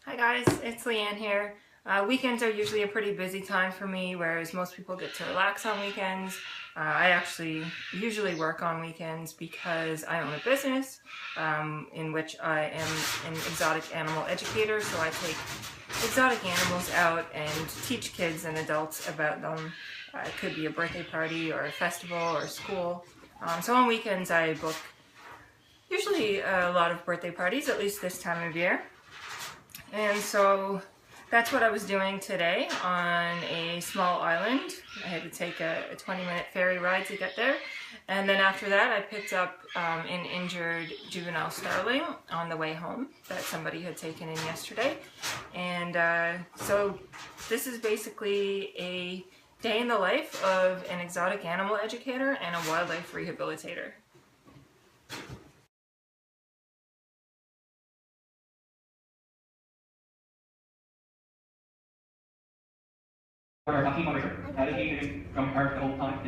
Hi guys, it's Leanne here. Weekends are usually a pretty busy time for me, whereas most people get to relax on weekends. I actually usually work on weekends because I own a business in which I am an exotic animal educator, so I take exotic animals out and teach kids and adults about them. It could be a birthday party or a festival or a school. So on weekends I book usually a lot of birthday parties, at least this time of year. And so that's what I was doing today on a small island. I had to take a 20-minute ferry ride to get there. And then after that, I picked up an injured juvenile starling on the way home that somebody had taken in yesterday. And so this is basically a day in the life of an exotic animal educator and a wildlife rehabilitator. Our lucky monitor, dedicated from her the whole time.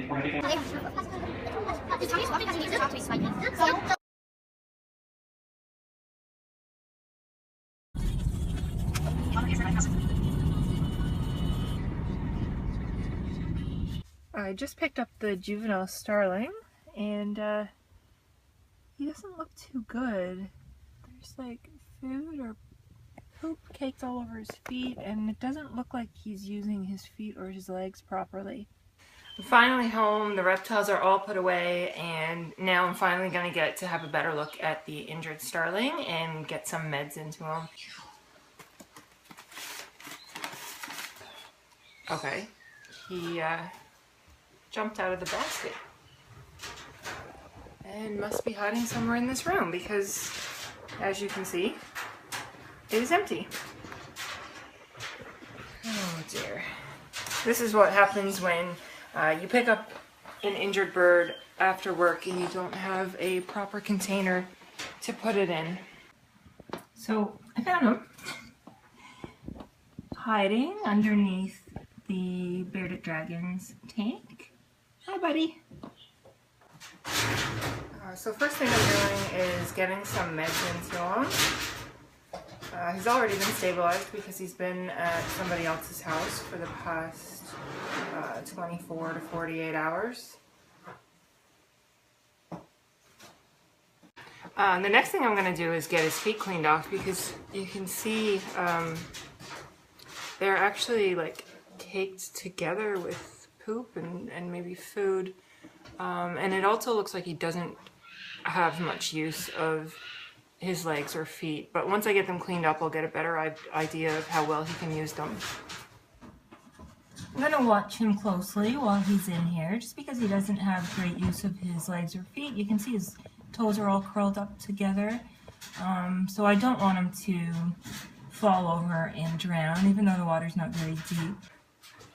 I just picked up the juvenile starling, and he doesn't look too good. There's like food or poop caked all over his feet, and it doesn't look like he's using his feet or his legs properly. I'm finally home, the reptiles are all put away, and now I'm finally going to get to have a better look at the injured starling and get some meds into him. Okay, he jumped out of the basket and must be hiding somewhere in this room because, as you can see, it is empty. Oh dear. This is what happens when you pick up an injured bird after work and you don't have a proper container to put it in. So I found him hiding underneath the bearded dragon's tank. Hi, buddy. So first thing I'm doing is getting some meds into him. He's already been stabilized because he's been at somebody else's house for the past 24 to 48 hours. The next thing I'm going to do is get his feet cleaned off because you can see they're actually like caked together with poop and maybe food. And it also looks like he doesn't have much use of his legs or feet, but once I get them cleaned up, I'll get a better idea of how well he can use them. I'm going to watch him closely while he's in here, just because he doesn't have great use of his legs or feet. You can see his toes are all curled up together, so I don't want him to fall over and drown, even though the water's not very deep.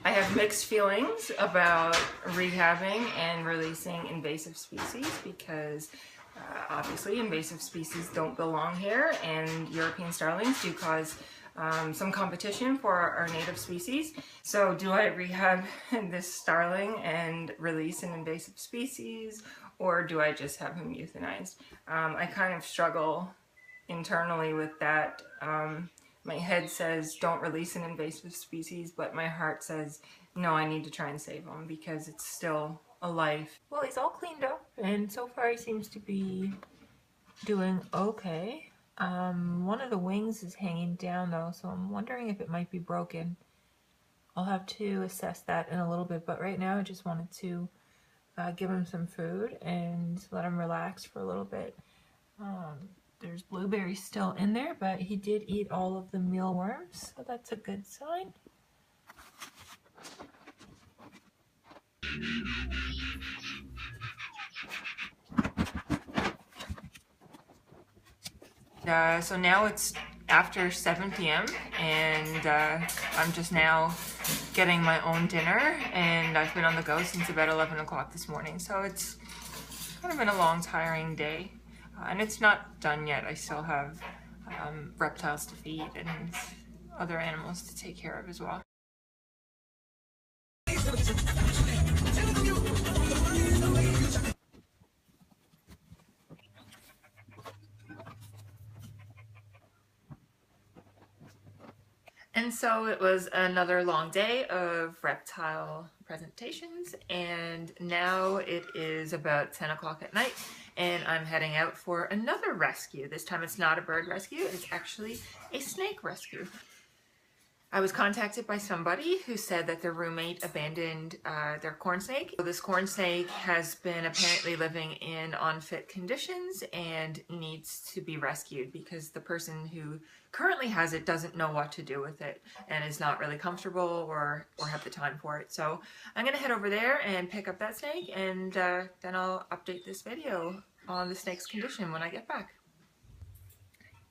I have mixed feelings about rehabbing and releasing invasive species because obviously invasive species don't belong here, and European starlings do cause some competition for our native species. So do I rehab this starling and release an invasive species, or do I just have him euthanized? I kind of struggle internally with that. My head says don't release an invasive species, but my heart says no, I need to try and save him because it's still a life. Well, he's all cleaned up, and so far he seems to be doing okay. One of the wings is hanging down though, so I'm wondering if it might be broken. I'll have to assess that in a little bit, but right now I just wanted to give him some food and let him relax for a little bit. There's blueberries still in there, but he did eat all of the mealworms, so that's a good sign. So now it's after 7 p.m. and I'm just now getting my own dinner, and I've been on the go since about 11 o'clock this morning, so it's kind of been a long, tiring day. And it's not done yet. I still have reptiles to feed and other animals to take care of as well. And so it was another long day of reptile presentations, and now it is about 10 o'clock at night, and I'm heading out for another rescue. This time it's not a bird rescue, it's actually a snake rescue. I was contacted by somebody who said that their roommate abandoned their corn snake. So this corn snake has been apparently living in unfit conditions and needs to be rescued because the person who currently has it doesn't know what to do with it and is not really comfortable or have the time for it. So I'm gonna head over there and pick up that snake, and then I'll update this video on the snake's condition when I get back.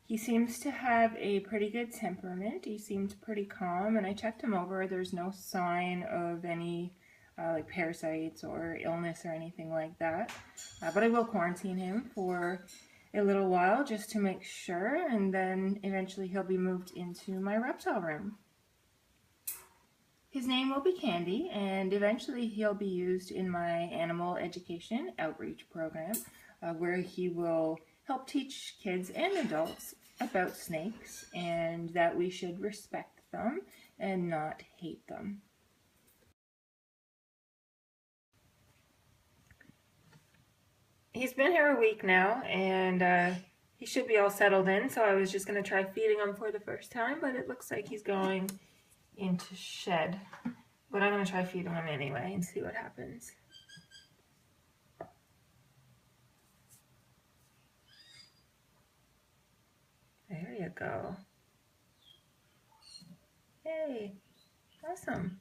He seems to have a pretty good temperament. He seemed pretty calm, and I checked him over. There's no sign of any like parasites or illness or anything like that. But I will quarantine him for a little while just to make sure, and then eventually he'll be moved into my reptile room. His name will be Candy, and eventually he'll be used in my animal education outreach program, where he will help teach kids and adults about snakes and that we should respect them and not hate them. He's been here a week now, and he should be all settled in, so I was just going to try feeding him for the first time, but it looks like he's going into shed. But I'm going to try feeding him anyway and see what happens. There you go. Hey, awesome.